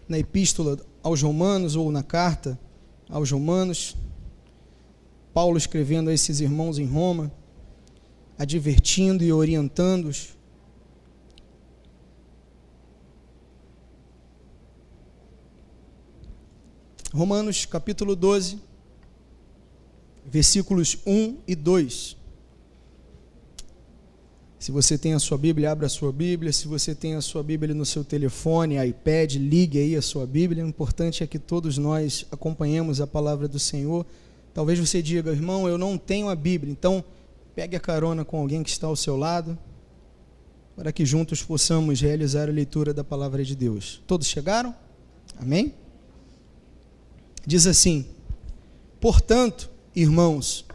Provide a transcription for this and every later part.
na epístola aos Romanos, ou na carta aos Romanos, Paulo escrevendo a esses irmãos em Roma, advertindo e orientando-os. Romanos capítulo 12, versículos 1 e 2. Se você tem a sua Bíblia, abra a sua Bíblia. Se você tem a sua Bíblia no seu telefone, iPad, ligue aí a sua Bíblia. O importante é que todos nós acompanhemos a palavra do Senhor. Talvez você diga: irmão, eu não tenho a Bíblia. Então, pegue a carona com alguém que está ao seu lado, para que juntos possamos realizar a leitura da palavra de Deus. Todos chegaram? Amém? Diz assim: portanto, irmãos,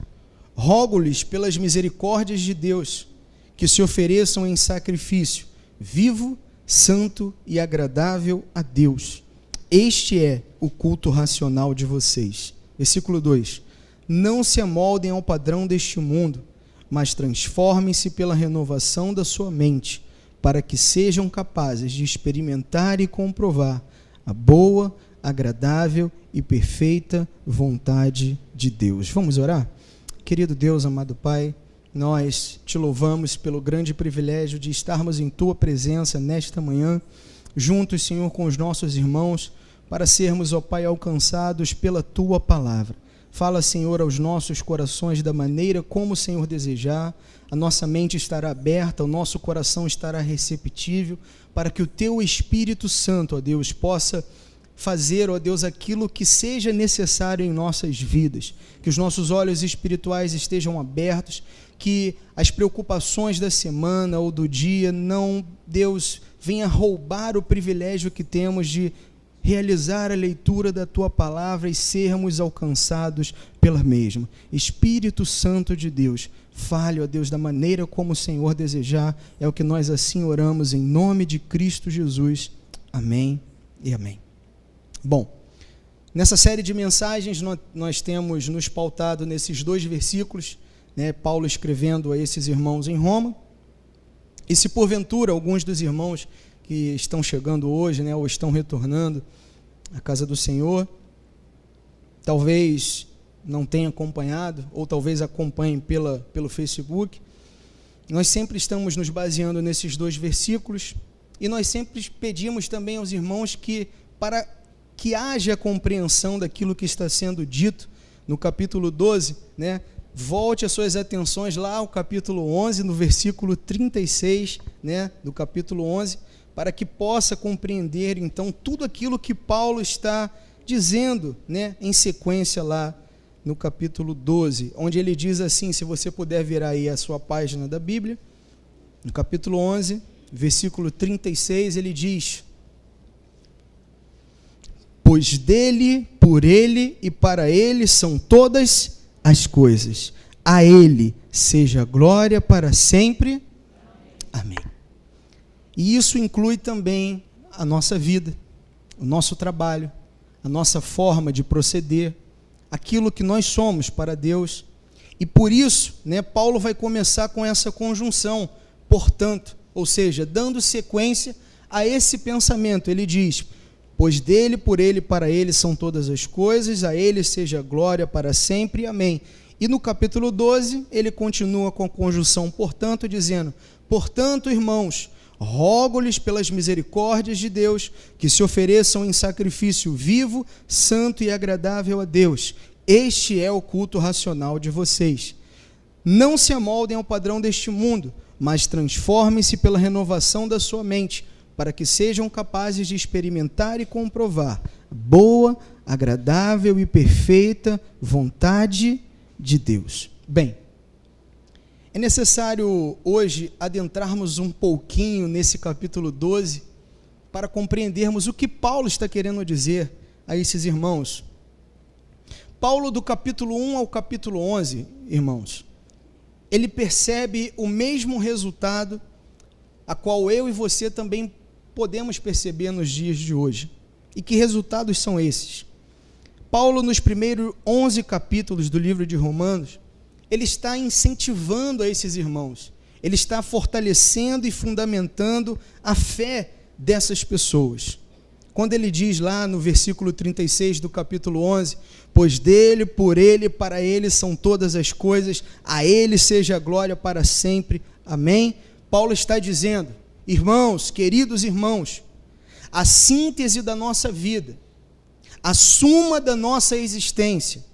rogo-lhes pelas misericórdias de Deus, que se ofereçam em sacrifício vivo, santo e agradável a Deus. Este é o culto racional de vocês. Versículo 2. Não se amoldem ao padrão deste mundo, mas transformem-se pela renovação da sua mente, para que sejam capazes de experimentar e comprovar a boa, agradável e perfeita vontade de Deus. Vamos orar? Querido Deus, amado Pai, nós te louvamos pelo grande privilégio de estarmos em Tua presença nesta manhã, juntos, Senhor, com os nossos irmãos, para sermos, ó Pai, alcançados pela Tua palavra. Fala, Senhor, aos nossos corações da maneira como o Senhor desejar. A nossa mente estará aberta, o nosso coração estará receptível, para que o Teu Espírito Santo, ó Deus, possa fazer, ó Deus, aquilo que seja necessário em nossas vidas, que os nossos olhos espirituais estejam abertos, que as preocupações da semana ou do dia não, Deus, venha roubar o privilégio que temos de realizar a leitura da Tua palavra e sermos alcançados pela mesma. Espírito Santo de Deus, fale, ó Deus, da maneira como o Senhor desejar, é o que nós assim oramos em nome de Cristo Jesus. Amém e amém. Bom, nessa série de mensagens nós temos nos pautado nesses 2 versículos, né, Paulo escrevendo a esses irmãos em Roma. E se porventura alguns dos irmãos que estão chegando hoje, né, ou estão retornando à casa do Senhor, talvez não tenham acompanhado, ou talvez acompanhem pelo Facebook, nós sempre estamos nos baseando nesses 2 versículos, e nós sempre pedimos também aos irmãos que, para que haja compreensão daquilo que está sendo dito no capítulo 12, né, volte as suas atenções lá ao capítulo 11, no versículo 36, né, do capítulo 11, para que possa compreender, então, tudo aquilo que Paulo está dizendo, né, em sequência lá no capítulo 12, onde ele diz assim, se você puder virar aí a sua página da Bíblia, no capítulo 11, versículo 36, ele diz: pois dele, por ele e para ele são todas as coisas. A ele seja glória para sempre. Amém. E isso inclui também a nossa vida, o nosso trabalho, a nossa forma de proceder, aquilo que nós somos para Deus. E por isso, né, Paulo vai começar com essa conjunção, portanto, ou seja, dando sequência a esse pensamento. Ele diz: pois dele, por ele e para ele são todas as coisas, a ele seja glória para sempre. Amém. E no capítulo 12, ele continua com a conjunção portanto, dizendo: portanto, irmãos, rogo-lhes pelas misericórdias de Deus, que se ofereçam em sacrifício vivo, santo e agradável a Deus. Este é o culto racional de vocês. Não se amoldem ao padrão deste mundo, mas transformem-se pela renovação da sua mente, para que sejam capazes de experimentar e comprovar a boa, agradável e perfeita vontade de Deus. Bem, é necessário hoje adentrarmos um pouquinho nesse capítulo 12 para compreendermos o que Paulo está querendo dizer a esses irmãos. Paulo, do capítulo 1 ao capítulo 11, irmãos, ele percebe o mesmo resultado a qual eu e você também podemos perceber nos dias de hoje. E que resultados são esses? Paulo, nos primeiros 11 capítulos do livro de Romanos, ele está incentivando a esses irmãos, ele está fortalecendo e fundamentando a fé dessas pessoas. quando ele diz lá no versículo 36 do capítulo 11, pois dele, por ele, para ele são todas as coisas, a ele seja a glória para sempre, amém? Paulo está dizendo, irmãos, queridos irmãos, a síntese da nossa vida, a suma da nossa existência,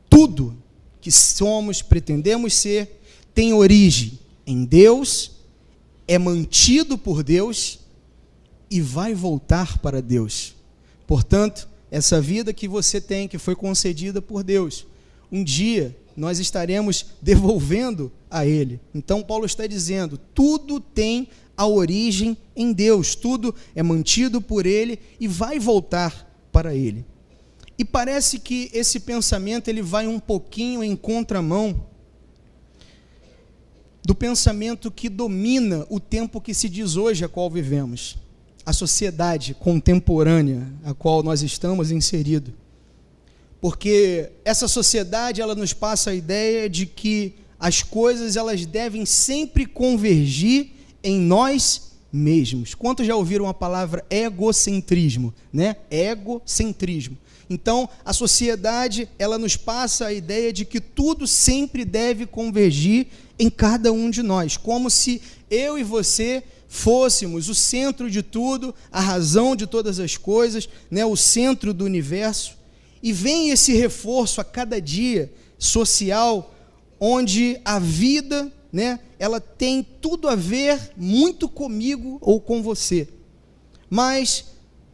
tudo que somos, pretendemos ser, tem origem em Deus, é mantido por Deus e vai voltar para Deus. Portanto, essa vida que você tem, que foi concedida por Deus, um dia nós estaremos devolvendo a Ele. Então Paulo está dizendo, tudo tem a origem em Deus, tudo é mantido por Ele e vai voltar para Ele. E parece que esse pensamento ele vai um pouquinho em contramão do pensamento que domina o tempo que se diz hoje a qual vivemos, a sociedade contemporânea a qual nós estamos inseridos. Porque essa sociedade ela nos passa a ideia de que as coisas elas devem sempre convergir em nós mesmos. Quantos já ouviram a palavra egocentrismo, né? Egocentrismo. Então, a sociedade, ela nos passa a ideia de que tudo sempre deve convergir em cada um de nós, como se eu e você fôssemos o centro de tudo, a razão de todas as coisas, né? O centro do universo. E vem esse reforço a cada dia social, onde a vida, né, ela tem tudo a ver muito comigo ou com você. Mas,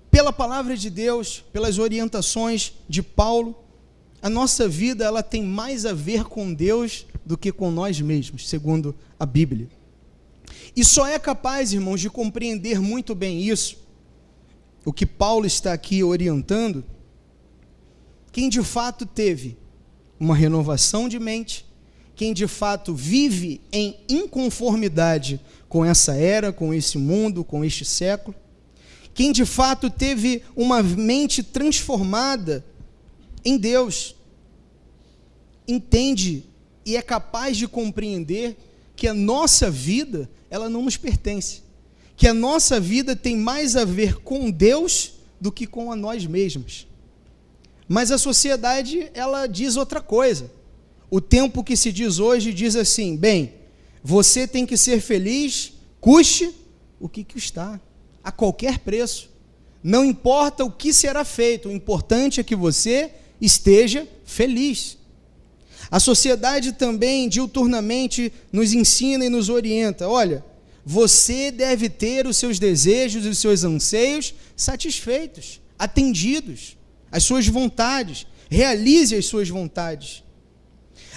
pela palavra de Deus, pelas orientações de Paulo, a nossa vida ela tem mais a ver com Deus do que com nós mesmos, segundo a Bíblia. E só é capaz, irmãos, de compreender muito bem isso, o que Paulo está aqui orientando, quem de fato teve uma renovação de mente, quem de fato vive em inconformidade com essa era, com esse mundo, com este século, quem de fato teve uma mente transformada em Deus, entende e é capaz de compreender que a nossa vida, ela não nos pertence, que a nossa vida tem mais a ver com Deus do que com a nós mesmos. Mas a sociedade, ela diz outra coisa. O tempo que se diz hoje diz assim, bem, você tem que ser feliz, custe o que custar, a qualquer preço. Não importa o que será feito, o importante é que você esteja feliz. A sociedade também, diuturnamente, nos ensina e nos orienta. Olha, você deve ter os seus desejos e os seus anseios satisfeitos, atendidos, as suas vontades, realize as suas vontades.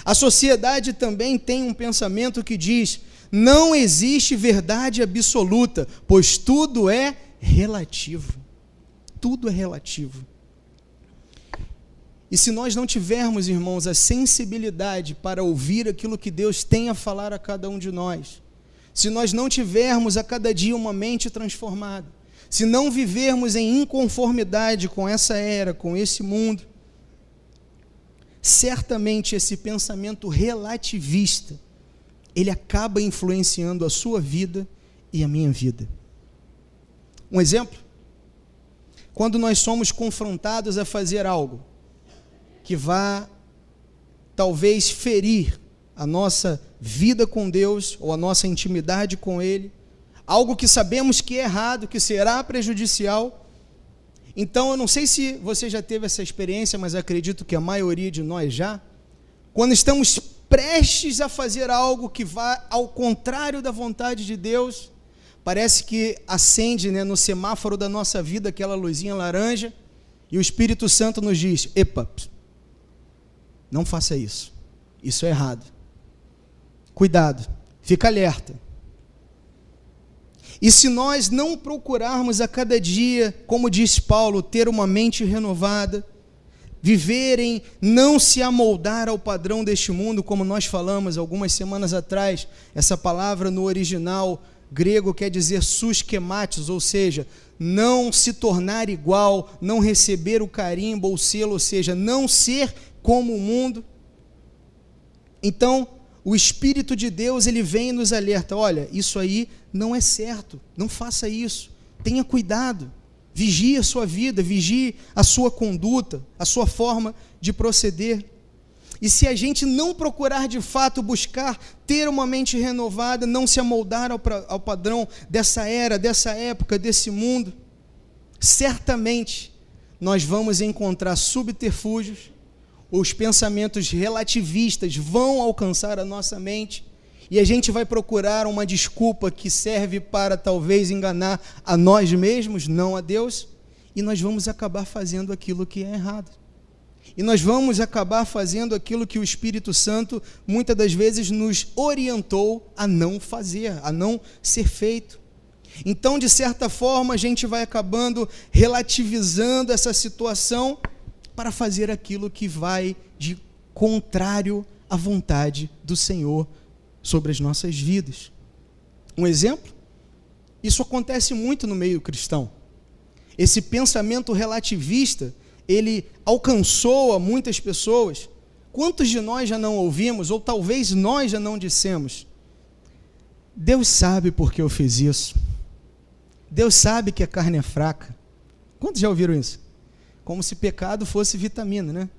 A sociedade também tem um pensamento que diz, não existe verdade absoluta, pois tudo é relativo. Tudo é relativo. E se nós não tivermos, irmãos, a sensibilidade para ouvir aquilo que Deus tem a falar a cada um de nós, se nós não tivermos a cada dia uma mente transformada, se não vivermos em inconformidade com essa era, com esse mundo, certamente esse pensamento relativista, ele acaba influenciando a sua vida e a minha vida. Um exemplo? Quando nós somos confrontados a fazer algo que vá, talvez, ferir a nossa vida com Deus, ou a nossa intimidade com Ele, algo que sabemos que é errado, que será prejudicial. Então, eu não sei se você já teve essa experiência, mas acredito que a maioria de nós já, quando estamos prestes a fazer algo que vá ao contrário da vontade de Deus, parece que acende, né, no semáforo da nossa vida aquela luzinha laranja, e o Espírito Santo nos diz, epa, não faça isso, isso é errado, cuidado, fica alerta. E se nós não procurarmos a cada dia, como diz Paulo, ter uma mente renovada, viverem, não se amoldar ao padrão deste mundo, como nós falamos algumas semanas atrás, essa palavra no original grego quer dizer susquematos, ou seja, não se tornar igual, não receber o carimbo ou selo, ou seja, não ser como o mundo. Então, o Espírito de Deus, ele vem e nos alerta, olha, isso aí não é certo, não faça isso, tenha cuidado, Vigie a sua vida, vigie a sua conduta, a sua forma de proceder. E se a gente não procurar de fato buscar ter uma mente renovada, não se amoldar ao padrão dessa era, dessa época, desse mundo, certamente nós vamos encontrar subterfúgios, os pensamentos relativistas vão alcançar a nossa mente, e a gente vai procurar uma desculpa que serve para talvez enganar a nós mesmos, não a Deus, e nós vamos acabar fazendo aquilo que é errado. E nós vamos acabar fazendo aquilo que o Espírito Santo muitas das vezes nos orientou a não fazer, a não ser feito. Então, de certa forma, a gente vai acabando relativizando essa situação para fazer aquilo que vai de contrário à vontade do Senhor sobre as nossas vidas. Um exemplo? Isso acontece muito no meio cristão. Esse pensamento relativista, ele alcançou a muitas pessoas. Quantos de nós já não ouvimos, ou talvez nós já não dissemos: Deus sabe por que eu fiz isso. Deus sabe que a carne é fraca. Quantos já ouviram isso? Como se pecado fosse vitamina, né?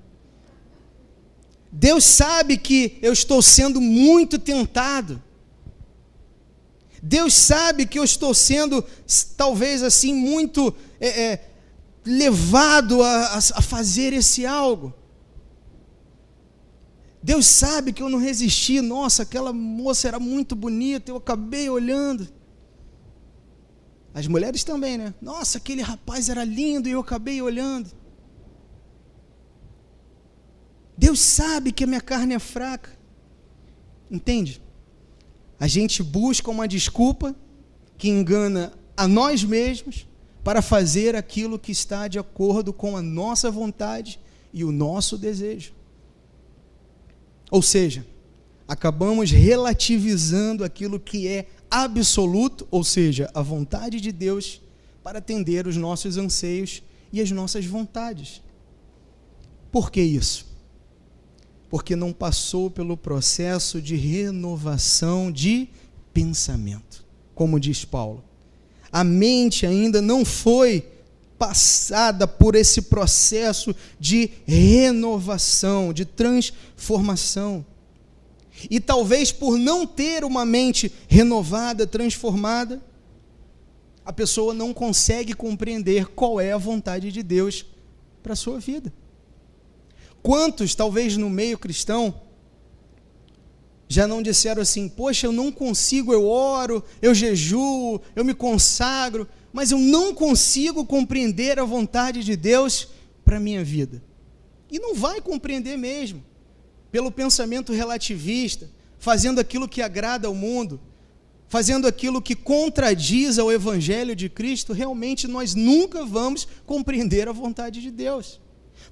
Deus sabe que eu estou sendo muito tentado. Deus sabe que eu estou sendo, talvez assim, muito levado a fazer esse algo. Deus sabe que eu não resisti. Nossa, aquela moça era muito bonita, eu acabei olhando. As mulheres também, né? Nossa, aquele rapaz era lindo e eu acabei olhando. Deus sabe que a minha carne é fraca. Entende? A gente busca uma desculpa que engana a nós mesmos para fazer aquilo que está de acordo com a nossa vontade e o nosso desejo. Ou seja, acabamos relativizando aquilo que é absoluto, ou seja, a vontade de Deus, para atender os nossos anseios e as nossas vontades. Por que isso? Porque não passou pelo processo de renovação de pensamento, como diz Paulo. A mente ainda não foi passada por esse processo de renovação, de transformação. E talvez por não ter uma mente renovada, transformada, a pessoa não consegue compreender qual é a vontade de Deus para a sua vida. Quantos, talvez no meio cristão, já não disseram assim: poxa, eu não consigo, eu oro, eu jejuo, eu me consagro, mas eu não consigo compreender a vontade de Deus para a minha vida. E não vai compreender mesmo, pelo pensamento relativista, fazendo aquilo que agrada ao mundo, fazendo aquilo que contradiz ao Evangelho de Cristo. Realmente nós nunca vamos compreender a vontade de Deus.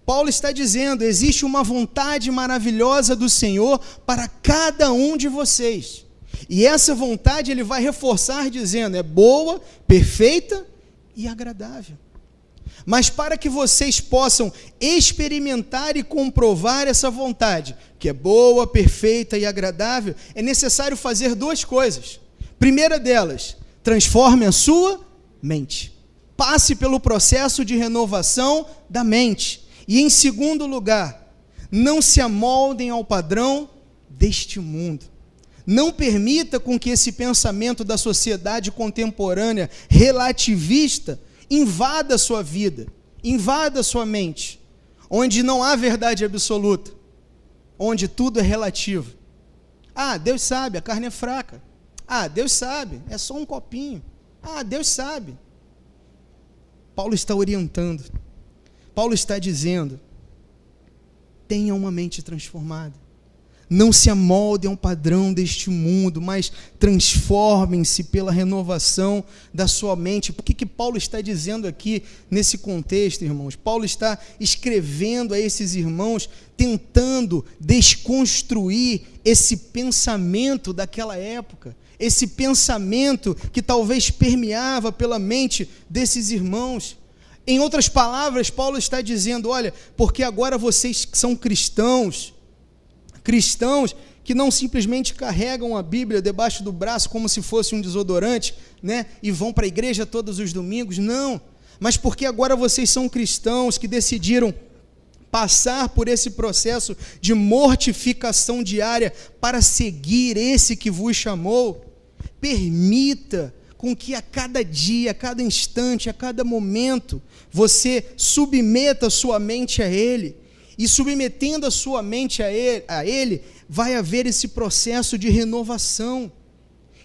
Paulo está dizendo: existe uma vontade maravilhosa do Senhor para cada um de vocês. E essa vontade ele vai reforçar dizendo: é boa, perfeita e agradável. Mas para que vocês possam experimentar e comprovar essa vontade, que é boa, perfeita e agradável, é necessário fazer duas coisas. Primeira delas, transforme a sua mente. Passe pelo processo de renovação da mente. E em segundo lugar, não se amoldem ao padrão deste mundo. Não permita com que esse pensamento da sociedade contemporânea relativista invada a sua vida, invada a sua mente, onde não há verdade absoluta, onde tudo é relativo. Ah, Deus sabe, a carne é fraca. Ah, Deus sabe, é só um copinho. Ah, Deus sabe. Paulo está orientando. Paulo está dizendo: tenham uma mente transformada. Não se amoldem ao padrão deste mundo, mas transformem-se pela renovação da sua mente. Por que Paulo está dizendo aqui nesse contexto, irmãos? Paulo está escrevendo a esses irmãos, tentando desconstruir esse pensamento daquela época, esse pensamento que talvez permeava pela mente desses irmãos. Em outras palavras, Paulo está dizendo: olha, porque agora vocês são cristãos que não simplesmente carregam a Bíblia debaixo do braço como se fosse um desodorante, né, e vão para a igreja todos os domingos, não, mas porque agora vocês são cristãos que decidiram passar por esse processo de mortificação diária para seguir esse que vos chamou. Permita com que a cada dia, a cada instante, a cada momento, você submeta a sua mente a Ele, e submetendo a sua mente a Ele, vai haver esse processo de renovação.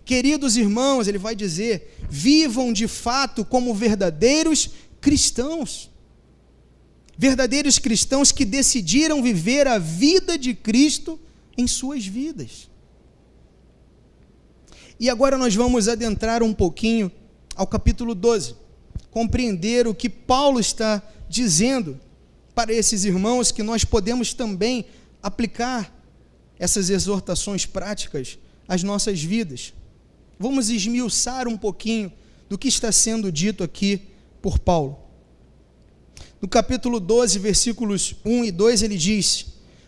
Queridos irmãos, ele vai dizer, vivam de fato como verdadeiros cristãos. Verdadeiros cristãos que decidiram viver a vida de Cristo em suas vidas. E agora nós vamos adentrar um pouquinho ao capítulo 12, compreender o que Paulo está dizendo para esses irmãos, que nós podemos também aplicar essas exortações práticas às nossas vidas. Vamos esmiuçar um pouquinho do que está sendo dito aqui por Paulo. No capítulo 12, versículos 1 e 2, ele diz: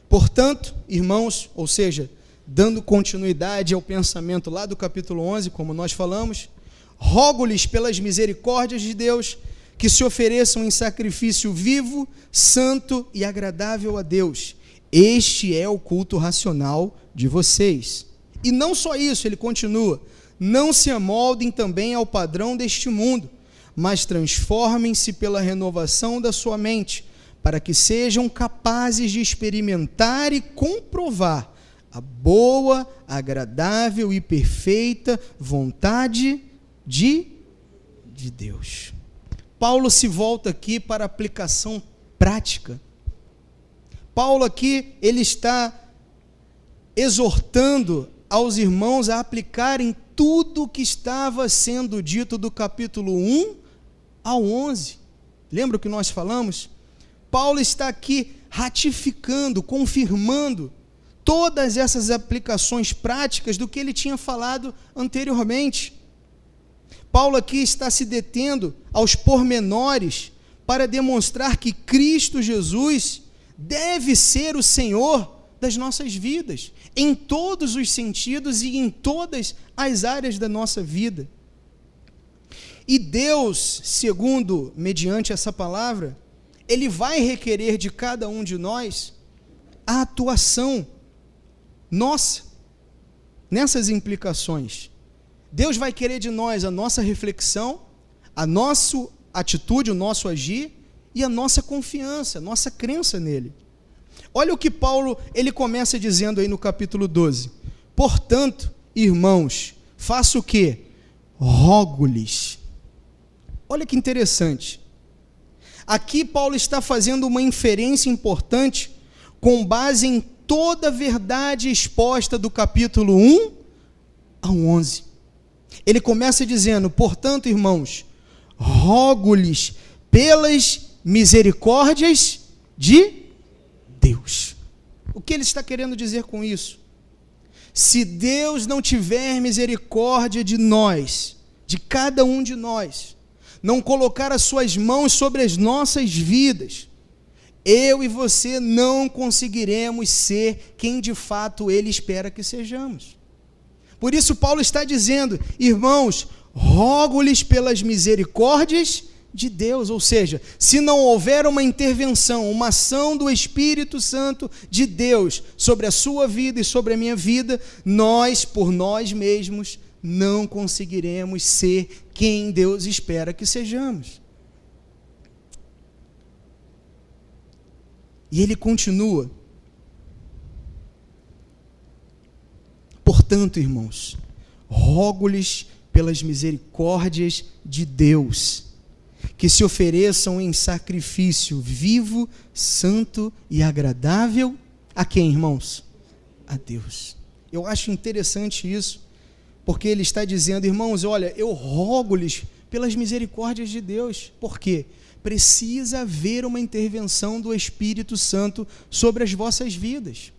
portanto, irmãos, ou seja, dando continuidade ao pensamento lá do capítulo 11, como nós falamos, rogo-lhes pelas misericórdias de Deus, que se ofereçam em sacrifício vivo, santo e agradável a Deus. Este é o culto racional de vocês. E não só isso, ele continua: não se amoldem também ao padrão deste mundo, mas transformem-se pela renovação da sua mente, para que sejam capazes de experimentar e comprovar a boa, agradável e perfeita vontade de Deus. Paulo se volta aqui para a aplicação prática. Paulo aqui, ele está exortando aos irmãos a aplicarem tudo o que estava sendo dito do capítulo 1 ao 11. Lembra o que nós falamos? Paulo está aqui ratificando, confirmando todas essas aplicações práticas do que ele tinha falado anteriormente. Paulo aqui está se detendo aos pormenores para demonstrar que Cristo Jesus deve ser o Senhor das nossas vidas, em todos os sentidos e em todas as áreas da nossa vida. E Deus, mediante essa palavra, Ele vai requerer de cada um de nós a atuação nossa nessas implicações. Deus vai querer de nós a nossa reflexão, a nossa atitude, o nosso agir e a nossa confiança, a nossa crença nele. Olha o que Paulo, ele começa dizendo aí no capítulo 12. Portanto, irmãos, faço o quê? Rogo-lhes. Olha que interessante. Aqui Paulo está fazendo uma inferência importante com base em toda a verdade exposta do capítulo 1 ao 11. Ele começa dizendo: portanto, irmãos, rogo-lhes pelas misericórdias de Deus. O que ele está querendo dizer com isso? Se Deus não tiver misericórdia de nós, de cada um de nós, não colocar as suas mãos sobre as nossas vidas, eu e você não conseguiremos ser quem de fato Ele espera que sejamos. Por isso Paulo está dizendo: irmãos, rogo-lhes pelas misericórdias de Deus, ou seja, se não houver uma intervenção, uma ação do Espírito Santo de Deus sobre a sua vida e sobre a minha vida, nós, por nós mesmos, não conseguiremos ser quem Deus espera que sejamos. E ele continua: portanto, irmãos, rogo-lhes pelas misericórdias de Deus, que se ofereçam em sacrifício vivo, santo e agradável a quem, irmãos? A Deus. Eu acho interessante isso, porque ele está dizendo: irmãos, olha, eu rogo-lhes pelas misericórdias de Deus. Por quê? Precisa haver uma intervenção do Espírito Santo sobre as vossas vidas.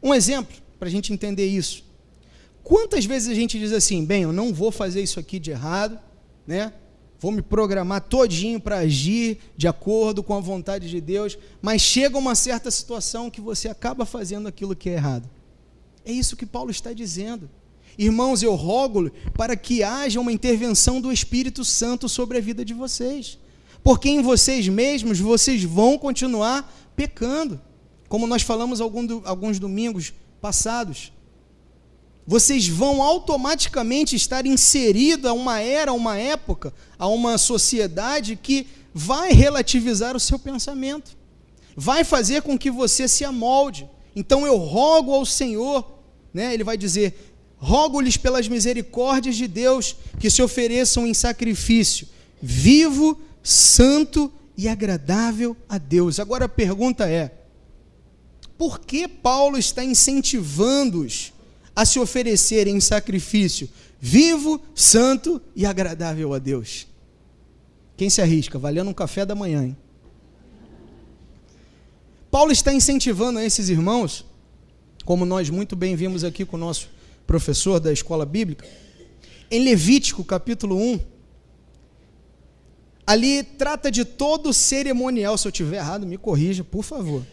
Um exemplo, para a gente entender isso. Quantas vezes a gente diz assim: bem, eu não vou fazer isso aqui de errado, né? Vou me programar todinho para agir de acordo com a vontade de Deus, mas chega uma certa situação que você acaba fazendo aquilo que é errado. É isso que Paulo está dizendo. Irmãos, eu rogo para que haja uma intervenção do Espírito Santo sobre a vida de vocês, porque em vocês mesmos vocês vão continuar pecando, como nós falamos alguns domingos passados. Vocês vão automaticamente estar inseridos a uma era, a uma época, a uma sociedade que vai relativizar o seu pensamento, vai fazer com que você se amolde. Então eu rogo ao Senhor, né? Ele vai dizer: rogo-lhes pelas misericórdias de Deus que se ofereçam em sacrifício vivo, santo e agradável a Deus. Agora a pergunta é: por que Paulo está incentivando-os a se oferecerem em sacrifício vivo, santo e agradável a Deus? Quem se arrisca? Valendo um café da manhã, hein? Paulo está incentivando a esses irmãos, como nós muito bem vimos aqui com o nosso professor da escola bíblica, em Levítico capítulo 1, ali trata de todo o cerimonial, se eu estiver errado, me corrija, por favor,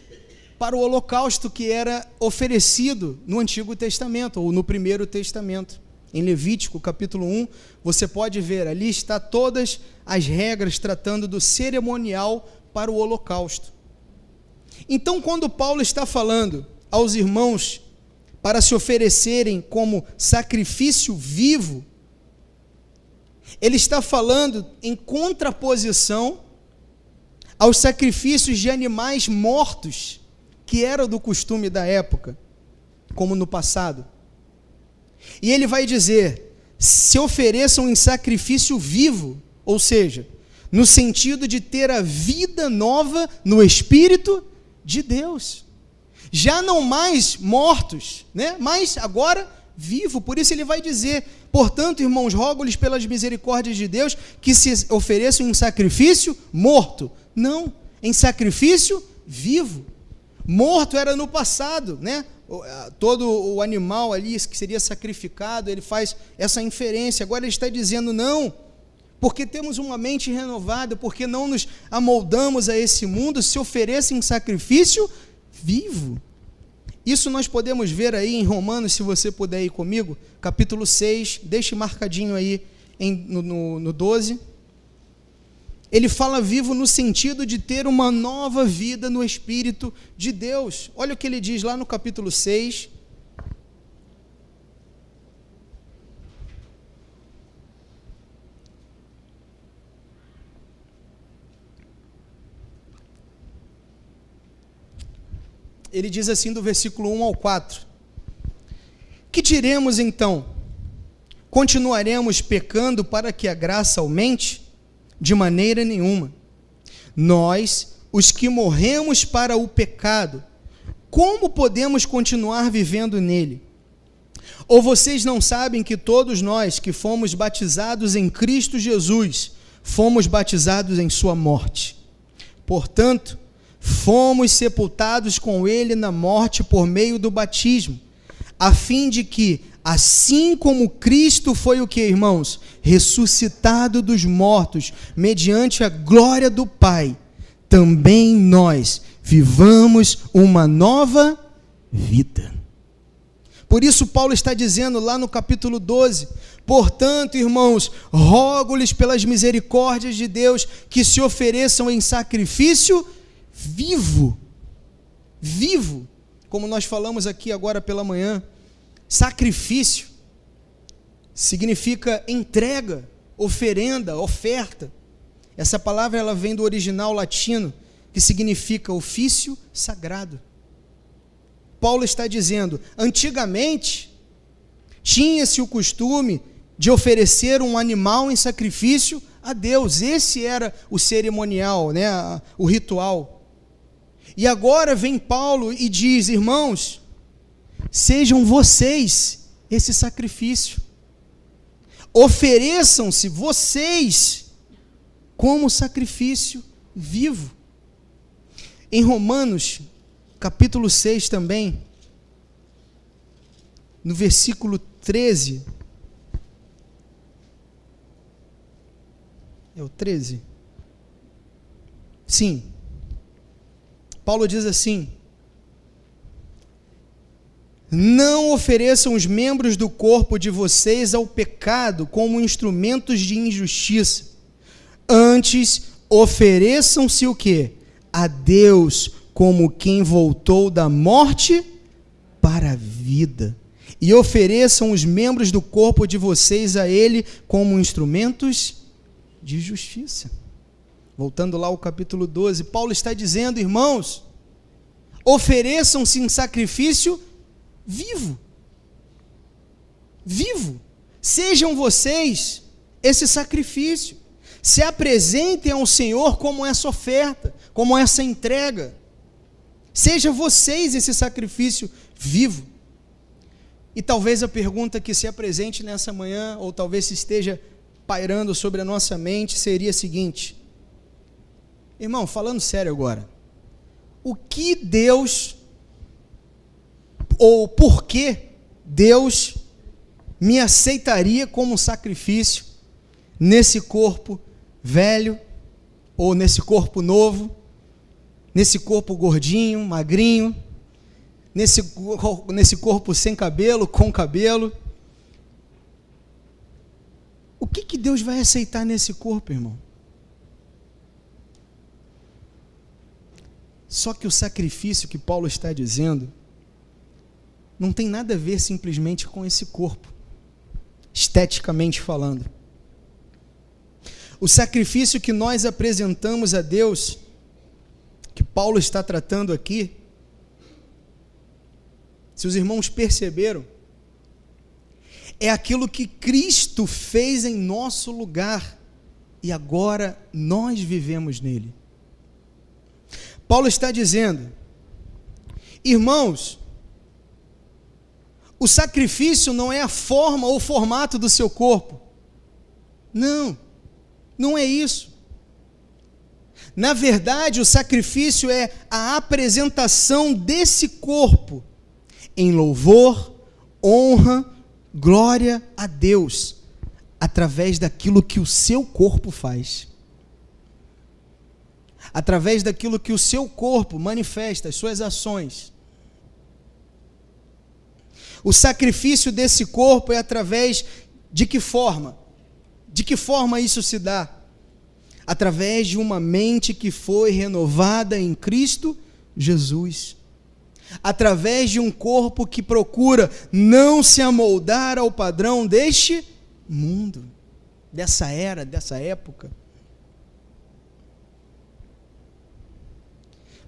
para o holocausto que era oferecido no Antigo Testamento, ou no Primeiro Testamento. Em Levítico capítulo 1, você pode ver, ali está todas as regras tratando do cerimonial para o holocausto. Então, quando Paulo está falando aos irmãos para se oferecerem como sacrifício vivo, ele está falando em contraposição aos sacrifícios de animais mortos, que era do costume da época, como no passado. E ele vai dizer: se ofereçam em sacrifício vivo, ou seja, no sentido de ter a vida nova no Espírito de Deus, já não mais mortos, né? Mas agora vivo. Por isso ele vai dizer: portanto, irmãos, rogo-lhes pelas misericórdias de Deus que se ofereçam em sacrifício morto. Não, em sacrifício vivo. Morto era no passado, né? Todo o animal ali que seria sacrificado, ele faz essa inferência. Agora ele está dizendo: não, porque temos uma mente renovada, porque não nos amoldamos a esse mundo, se ofereça em sacrifício vivo. Isso nós podemos ver aí em Romanos, se você puder ir comigo, capítulo 6, deixe marcadinho aí no 12. Ele fala vivo no sentido de ter uma nova vida no Espírito de Deus. Olha o que ele diz lá no capítulo 6. Ele diz assim, do versículo 1 ao 4: que diremos então? Continuaremos pecando para que a graça aumente? De maneira nenhuma. Nós, os que morremos para o pecado, como podemos continuar vivendo nele? Ou vocês não sabem que todos nós que fomos batizados em Cristo Jesus, fomos batizados em sua morte? Portanto, fomos sepultados com ele na morte por meio do batismo, a fim de que, assim como Cristo foi o que, irmãos? Ressuscitado dos mortos, mediante a glória do Pai, também nós vivamos uma nova vida. Por isso Paulo está dizendo lá no capítulo 12: portanto, irmãos, rogo-lhes pelas misericórdias de Deus que se ofereçam em sacrifício vivo, como nós falamos aqui agora pela manhã. Sacrifício significa entrega, oferenda, oferta. Essa palavra ela vem do original latino, que significa ofício sagrado. Paulo está dizendo, antigamente tinha-se o costume de oferecer um animal em sacrifício a Deus. Esse era o cerimonial, né? O ritual. E agora vem Paulo e diz: irmãos, sejam vocês esse sacrifício. Ofereçam-se vocês como sacrifício vivo. Em Romanos, capítulo 6 também, no versículo 13, é o 13? Sim. Paulo diz assim: não ofereçam os membros do corpo de vocês ao pecado como instrumentos de injustiça. Antes, ofereçam-se o quê? A Deus como quem voltou da morte para a vida. E ofereçam os membros do corpo de vocês a Ele como instrumentos de justiça. Voltando lá ao capítulo 12, Paulo está dizendo, irmãos, ofereçam-se em sacrifício vivo. Vivo. Sejam vocês esse sacrifício. Se apresentem ao Senhor como essa oferta, como essa entrega. Seja vocês esse sacrifício vivo. E talvez a pergunta que se apresente nessa manhã, ou talvez se esteja pairando sobre a nossa mente, seria a seguinte: irmão, falando sério agora, o que Deus, ou por que Deus me aceitaria como sacrifício nesse corpo velho, ou nesse corpo novo, nesse corpo gordinho, magrinho, nesse corpo sem cabelo, com cabelo? O que Deus vai aceitar nesse corpo, irmão? Só que o sacrifício que Paulo está dizendo não tem nada a ver simplesmente com esse corpo, esteticamente falando. O sacrifício que nós apresentamos a Deus, que Paulo está tratando aqui, se os irmãos perceberam, é aquilo que Cristo fez em nosso lugar, e agora nós vivemos nele. Paulo está dizendo, irmãos, o sacrifício não é a forma ou o formato do seu corpo. Não, não é isso. Na verdade, o sacrifício é a apresentação desse corpo em louvor, honra, glória a Deus, através daquilo que o seu corpo faz. Através daquilo que o seu corpo manifesta, as suas ações. O sacrifício desse corpo é através de que forma? De que forma isso se dá? Através de uma mente que foi renovada em Cristo Jesus. Através de um corpo que procura não se amoldar ao padrão deste mundo, dessa era, dessa época.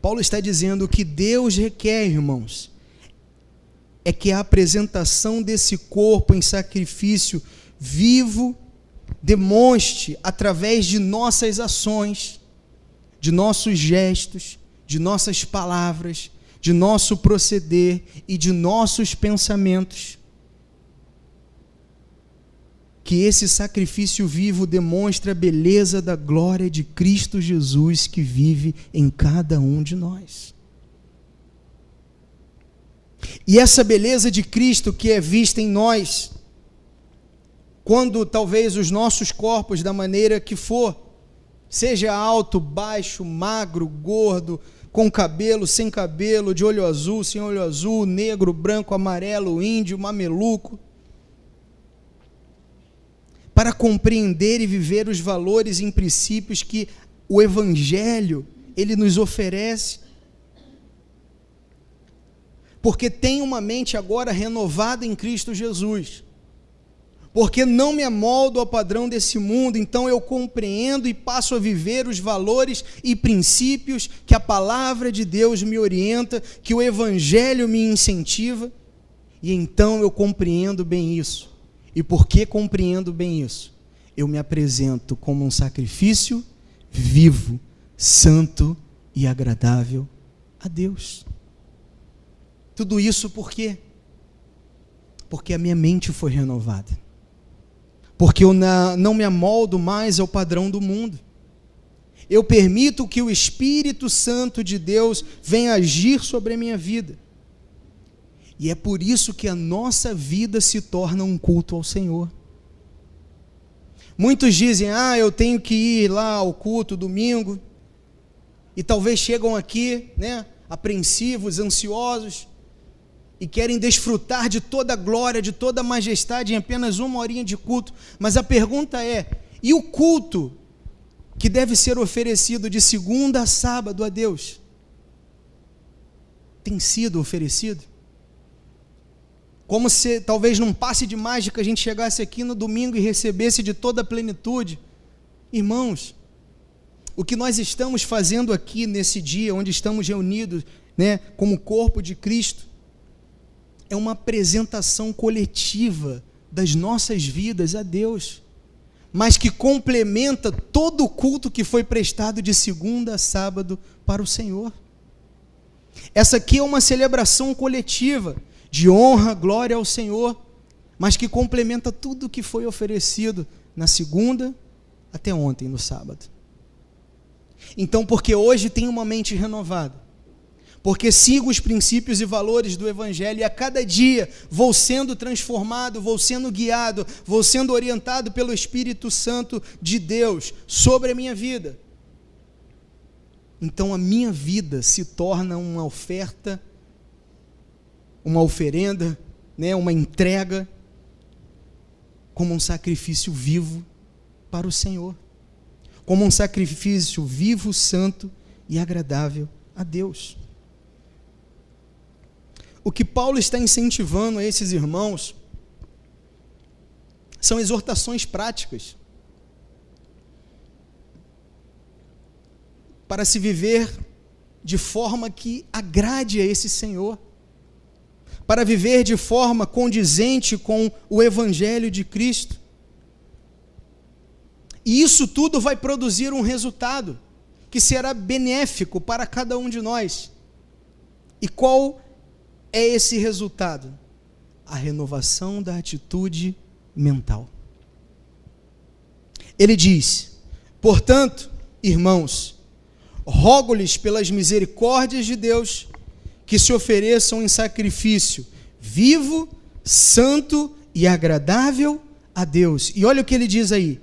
Paulo está dizendo que Deus requer, irmãos, é que a apresentação desse corpo em sacrifício vivo demonstre, através de nossas ações, de nossos gestos, de nossas palavras, de nosso proceder e de nossos pensamentos, que esse sacrifício vivo demonstra a beleza da glória de Cristo Jesus que vive em cada um de nós. E essa beleza de Cristo que é vista em nós, quando talvez os nossos corpos, da maneira que for, seja alto, baixo, magro, gordo, com cabelo, sem cabelo, de olho azul, sem olho azul, negro, branco, amarelo, índio, mameluco, para compreender e viver os valores e princípios que o Evangelho, ele nos oferece. Porque tenho uma mente agora renovada em Cristo Jesus. Porque não me amoldo ao padrão desse mundo, então eu compreendo e passo a viver os valores e princípios que a palavra de Deus me orienta, que o Evangelho me incentiva, e então eu compreendo bem isso. E porque compreendo bem isso, eu me apresento como um sacrifício vivo, santo e agradável a Deus. Tudo isso por quê? Porque a minha mente foi renovada. Porque eu não me amoldo mais ao padrão do mundo. Eu permito que o Espírito Santo de Deus venha agir sobre a minha vida. E é por isso que a nossa vida se torna um culto ao Senhor. Muitos dizem, eu tenho que ir lá ao culto domingo, e talvez chegam aqui, apreensivos, ansiosos, e querem desfrutar de toda a glória, de toda a majestade em apenas uma horinha de culto. Mas a pergunta é, e o culto que deve ser oferecido de segunda a sábado a Deus tem sido oferecido? Como se talvez num passe de mágica a gente chegasse aqui no domingo e recebesse de toda a plenitude. Irmãos, o que nós estamos fazendo aqui nesse dia, onde estamos reunidos, como corpo de Cristo, é uma apresentação coletiva das nossas vidas a Deus, mas que complementa todo o culto que foi prestado de segunda a sábado para o Senhor. Essa aqui é uma celebração coletiva de honra, glória ao Senhor, mas que complementa tudo o que foi oferecido na segunda até ontem, no sábado. Então, porque hoje tenho uma mente renovada, porque sigo os princípios e valores do Evangelho, e a cada dia vou sendo transformado, vou sendo guiado, vou sendo orientado pelo Espírito Santo de Deus sobre a minha vida. Então a minha vida se torna uma oferta, uma oferenda, uma entrega, como um sacrifício vivo para o Senhor, como um sacrifício vivo, santo e agradável a Deus. O que Paulo está incentivando a esses irmãos são exortações práticas para se viver de forma que agrade a esse Senhor, para viver de forma condizente com o Evangelho de Cristo. E isso tudo vai produzir um resultado que será benéfico para cada um de nós. E qual é esse resultado? A renovação da atitude mental. Ele diz: portanto, irmãos, rogo-lhes pelas misericórdias de Deus que se ofereçam em sacrifício vivo, santo e agradável a Deus. E olha o que ele diz aí: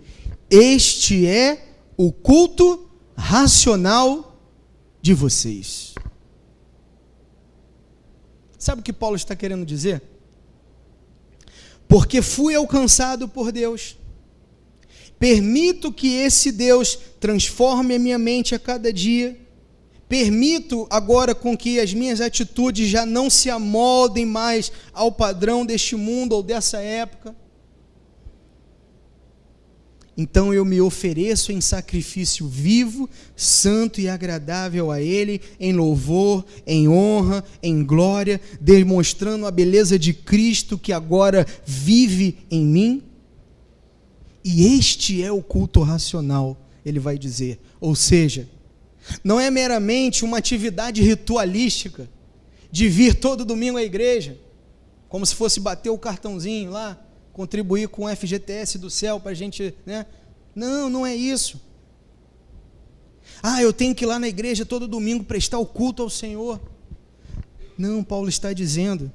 este é o culto racional de vocês. Sabe o que Paulo está querendo dizer? Porque fui alcançado por Deus, permito que esse Deus transforme a minha mente a cada dia, permito agora com que as minhas atitudes já não se amoldem mais ao padrão deste mundo ou dessa época. Então eu me ofereço em sacrifício vivo, santo e agradável a Ele, em louvor, em honra, em glória, demonstrando a beleza de Cristo que agora vive em mim. E este é o culto racional, ele vai dizer. Ou seja, não é meramente uma atividade ritualística de vir todo domingo à igreja, como se fosse bater o cartãozinho lá, contribuir com o FGTS do céu para a gente, Não, não é isso. Eu tenho que ir lá na igreja todo domingo prestar o culto ao Senhor. Não, Paulo está dizendo,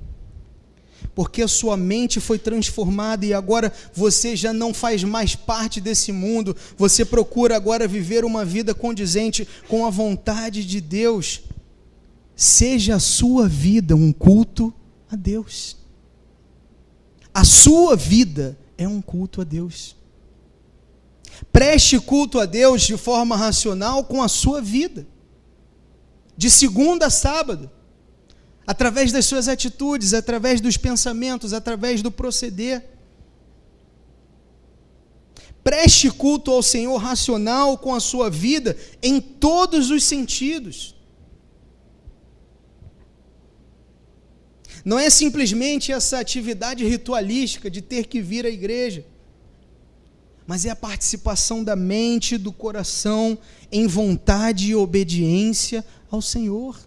porque a sua mente foi transformada e agora você já não faz mais parte desse mundo, você procura agora viver uma vida condizente com a vontade de Deus. Seja a sua vida um culto a Deus. A sua vida é um culto a Deus. Preste culto a Deus de forma racional com a sua vida, de segunda a sábado, através das suas atitudes, através dos pensamentos, através do proceder. Preste culto ao Senhor racional com a sua vida em todos os sentidos. Não é simplesmente essa atividade ritualística de ter que vir à igreja, mas é a participação da mente, do coração, em vontade e obediência ao Senhor.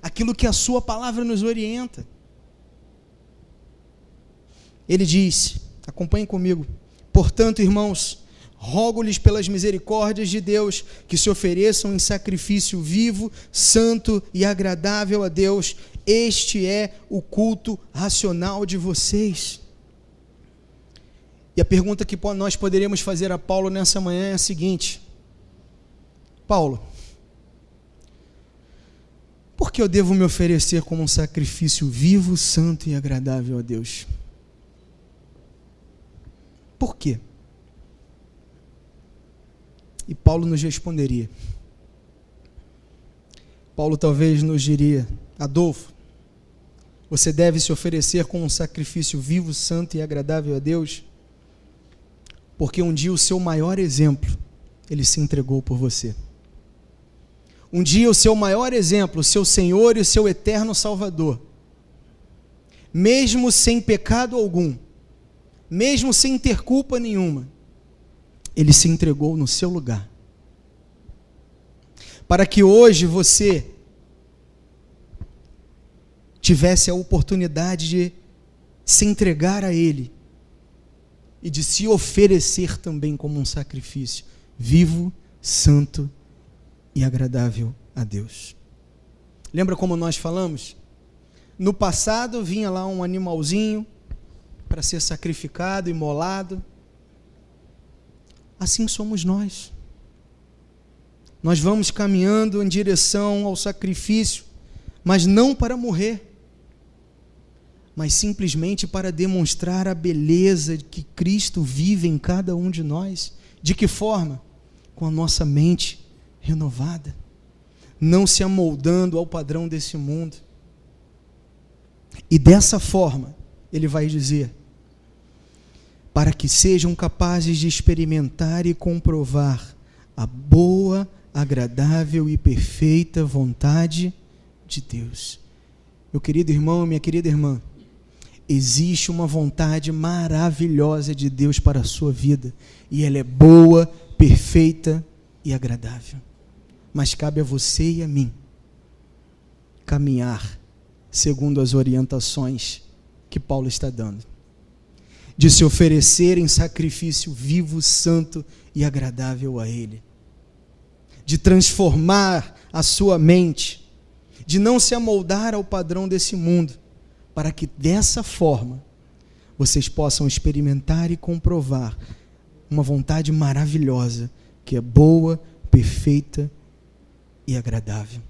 Aquilo que a sua palavra nos orienta. Ele diz, acompanhem comigo: portanto, irmãos, rogo-lhes pelas misericórdias de Deus que se ofereçam em sacrifício vivo, santo e agradável a Deus. Este é o culto racional de vocês. E a pergunta que nós poderíamos fazer a Paulo nessa manhã é a seguinte: Paulo, por que eu devo me oferecer como um sacrifício vivo, santo e agradável a Deus? Por quê? E Paulo nos responderia. Paulo talvez nos diria: Adolfo, você deve se oferecer como um sacrifício vivo, santo e agradável a Deus, porque um dia o seu maior exemplo, ele se entregou por você. Um dia o seu maior exemplo, o seu Senhor e o seu eterno Salvador, mesmo sem pecado algum, mesmo sem ter culpa nenhuma, ele se entregou no seu lugar. Para que hoje você tivesse a oportunidade de se entregar a Ele e de se oferecer também como um sacrifício vivo, santo e agradável a Deus. Lembra como nós falamos? No passado vinha lá um animalzinho para ser sacrificado, imolado. Assim somos nós. Nós vamos caminhando em direção ao sacrifício, mas não para morrer, mas simplesmente para demonstrar a beleza que Cristo vive em cada um de nós. De que forma? Com a nossa mente renovada, não se amoldando ao padrão desse mundo. E dessa forma, ele vai dizer, para que sejam capazes de experimentar e comprovar a boa, agradável e perfeita vontade de Deus. Meu querido irmão, minha querida irmã, existe uma vontade maravilhosa de Deus para a sua vida, e ela é boa, perfeita e agradável. Mas cabe a você e a mim caminhar segundo as orientações que Paulo está dando, de se oferecer em sacrifício vivo, santo e agradável a Ele, de transformar a sua mente, de não se amoldar ao padrão desse mundo, para que dessa forma vocês possam experimentar e comprovar uma vontade maravilhosa, que é boa, perfeita e agradável.